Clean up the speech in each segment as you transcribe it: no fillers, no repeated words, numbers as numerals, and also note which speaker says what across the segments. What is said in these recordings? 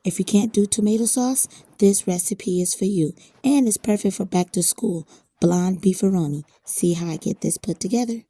Speaker 1: If you can't do tomato sauce, this recipe is for you, and it's perfect for back to school. Blonde beefaroni. See how I get this put together?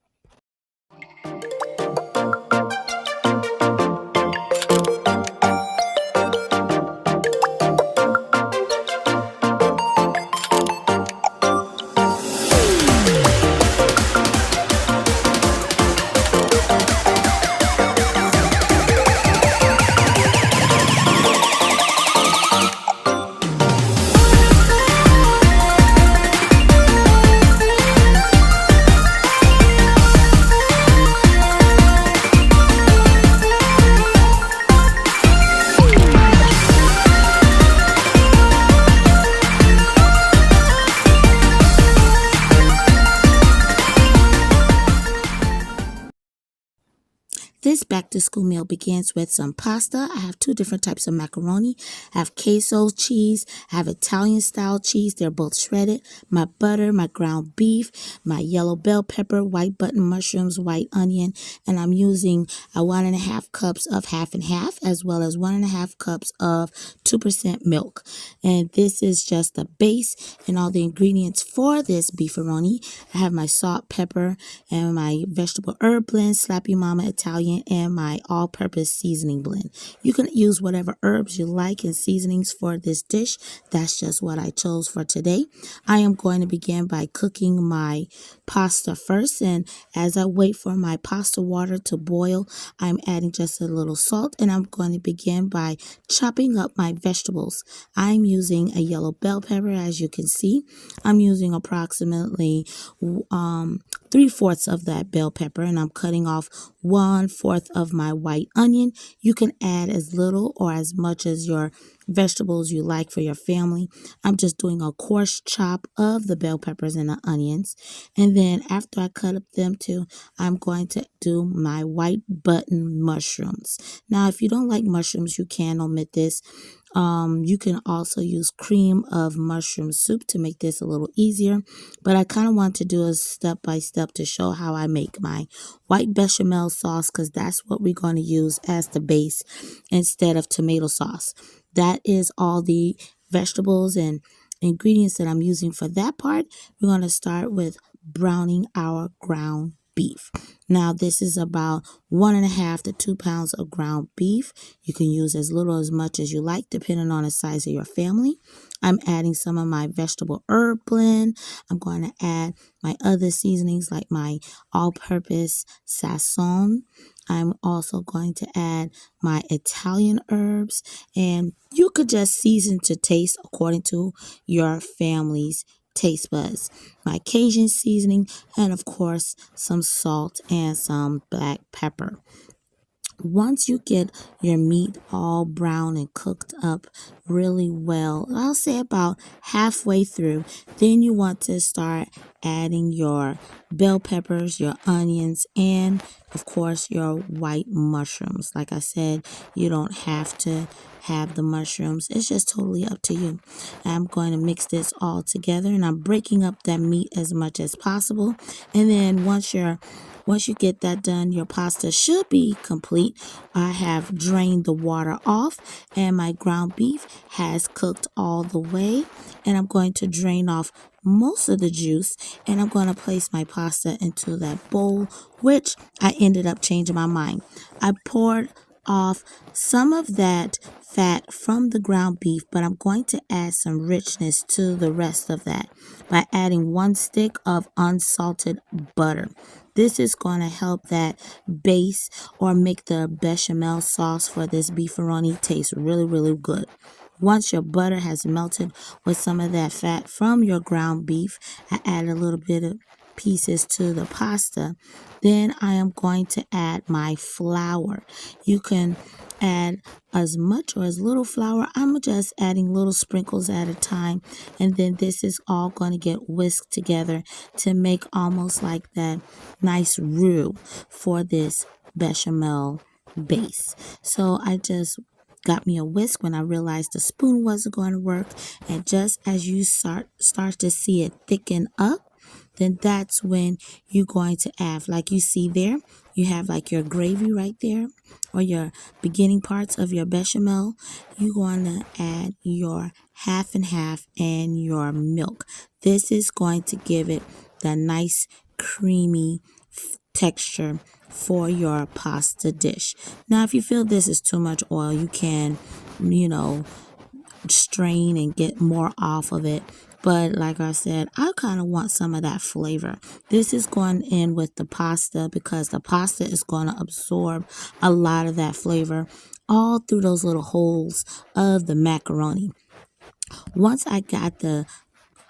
Speaker 1: This back to school meal begins with some pasta. I have two different types of macaroni. I have queso cheese. I have Italian style cheese. They're both shredded. My butter, my ground beef, my yellow bell pepper, white button mushrooms, white onion. And I'm using 1.5 cups of half and half, as well as 1.5 cups of 2% milk. And this is just the base and all the ingredients for this beefaroni. I have my salt, pepper, and my vegetable herb blend, Slappy Mama Italian, and my all-purpose seasoning blend. You can use whatever herbs you like and seasonings for this dish. That's just what I chose for today. I am going to begin by cooking my pasta first, and as I wait for my pasta water to boil, I'm adding just a little salt, and I'm going to begin by chopping up my vegetables. I'm using a yellow bell pepper, as you can see. I'm using approximately 3/4 of that bell pepper, and I'm cutting off 1/4 of my white onion. You can add as little or as much as your vegetables you like for your family. I'm just doing a coarse chop of the bell peppers and the onions. And then after I cut up them too, I'm going to do my white button mushrooms. Now, if you don't like mushrooms, you can omit this. You can also use cream of mushroom soup to make this a little easier, but I kind of want to do a step by step to show how I make my white bechamel sauce, because that's what we're going to use as the base instead of tomato sauce. That is all the vegetables and ingredients that I'm using for that part. We're going to start with browning our ground beef. Now, this is about 1.5 to 2 pounds of ground beef. You can use as little or as much as you like, depending on the size of your family. I'm adding some of my vegetable herb blend. I'm going to add my other seasonings like my all-purpose sazon. I'm also going to add my Italian herbs, and you could just season to taste according to your family's taste buds. My Cajun seasoning, and of course some salt and some black pepper. Once you get your meat all brown and cooked up really well, I'll say about halfway through, then you want to start adding your bell peppers, your onions, and of course your white mushrooms. Like I said, you don't have to have the mushrooms. It's just totally up to you. I'm going to mix this all together, and I'm breaking up that meat as much as possible. And then once you get that done, your pasta should be complete. I have drained the water off, and my ground beef has cooked all the way. And I'm going to drain off most of the juice, and I'm going to place my pasta into that bowl, which I ended up changing my mind. I poured off some of that fat from the ground beef, but I'm going to add some richness to the rest of that by adding 1 stick of unsalted butter. This is going to help that base or make the bechamel sauce for this beefaroni taste really, really good. Once your butter has melted with some of that fat from your ground beef, I add a little bit of pieces to the pasta. Then I am going to add my flour. You can add as much or as little flour. I'm just adding little sprinkles at a time, and then this is all going to get whisked together to make almost like that nice roux for this bechamel base. So I just got me a whisk when I realized the spoon wasn't going to work, and just as you start to see it thicken up, then that's when you're going to add, like you see there, you have like your gravy right there, or your beginning parts of your bechamel. You're going to add your half and half and your milk. This is going to give it the nice creamy texture for your pasta dish. Now, if you feel this is too much oil, you can, strain and get more off of it. But like I said, I kind of want some of that flavor. This is going in with the pasta because the pasta is going to absorb a lot of that flavor all through those little holes of the macaroni. Once I got the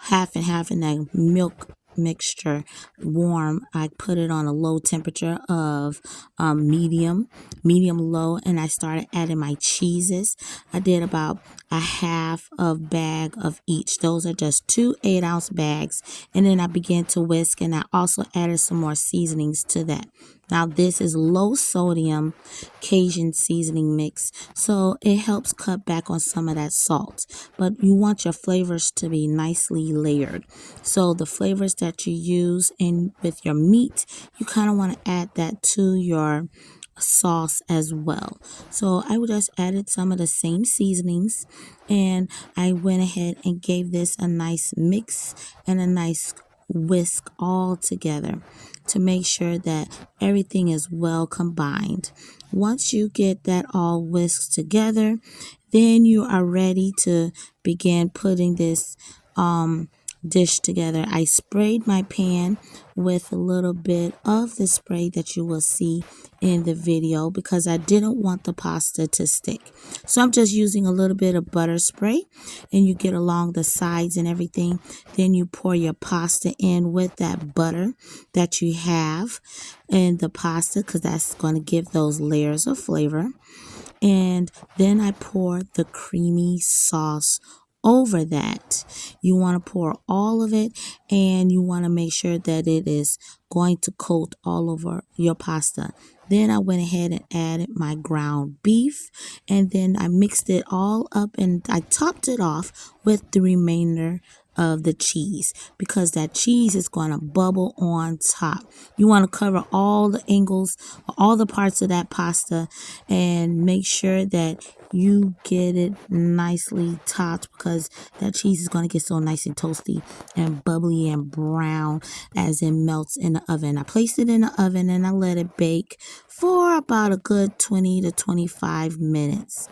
Speaker 1: half and half in that milk mixture warm, I put it on a low temperature of medium low, and I started adding my cheeses. I did about a half of bag of each. Those are just 2 8-ounce bags, and then I began to whisk, and I also added some more seasonings to that. Now this is low sodium Cajun seasoning mix, so it helps cut back on some of that salt, but you want your flavors to be nicely layered. So the flavors that you use in with your meat, you kind of want to add that to your sauce as well. So I just added some of the same seasonings, and I went ahead and gave this a nice mix and a nice whisk all together to make sure that everything is well combined. Once you get that all whisked together, then you are ready to begin putting this dish together. I sprayed my pan with a little bit of the spray that you will see in the video because I didn't want the pasta to stick. So I'm just using a little bit of butter spray, and you get along the sides and everything. Then you pour your pasta in with that butter that you have in the pasta because that's going to give those layers of flavor. And then I pour the creamy sauce over that. You want to pour all of it, and you want to make sure that it is going to coat all over your pasta. Then I went ahead and added my ground beef, and then I mixed it all up, and I topped it off with the remainder of the cheese because that cheese is going to bubble on top. You want to cover all the angles, all the parts of that pasta, and make sure that you get it nicely topped because that cheese is going to get so nice and toasty and bubbly and brown as it melts in the oven. I placed it in the oven and I let it bake for about a good 20 to 25 minutes.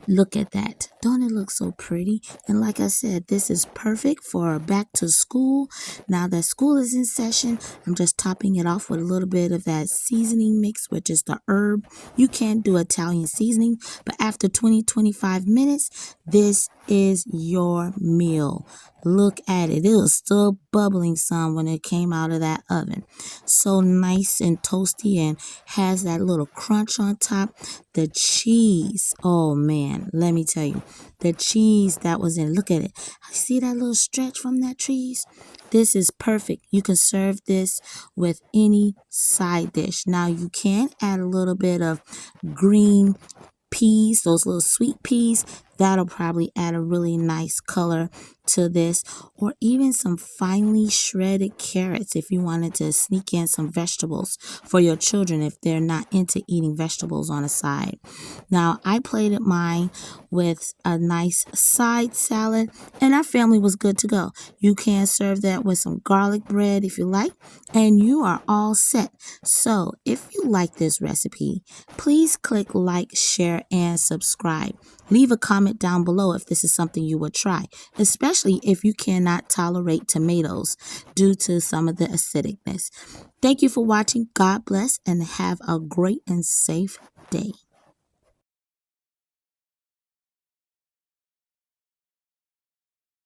Speaker 1: Look at that. Don't it look so pretty? And like I said, this is perfect for back to school. Now that school is in session, I'm just topping it off with a little bit of that seasoning mix, which is the herb. You can do Italian seasoning, but after 20-25 minutes, this is your meal. Look at it. It was still bubbling some when it came out of that oven. So nice and toasty and has that little crunch on top. The cheese, oh man, let me tell you, the cheese that was in, look at it. See that little stretch from that cheese? This is perfect. You can serve this with any side dish. Now you can add a little bit of green peas, those little sweet peas. That'll probably add a really nice color to this, or even some finely shredded carrots if you wanted to sneak in some vegetables for your children if they're not into eating vegetables on a side. Now, I plated mine with a nice side salad, and our family was good to go. You can serve that with some garlic bread if you like, and you are all set. So, if you like this recipe, please click like, share, and subscribe. Leave a comment down below if this is something you would try, especially if you cannot tolerate tomatoes due to some of the acidicness. Thank you for watching. God bless and have a great and safe day.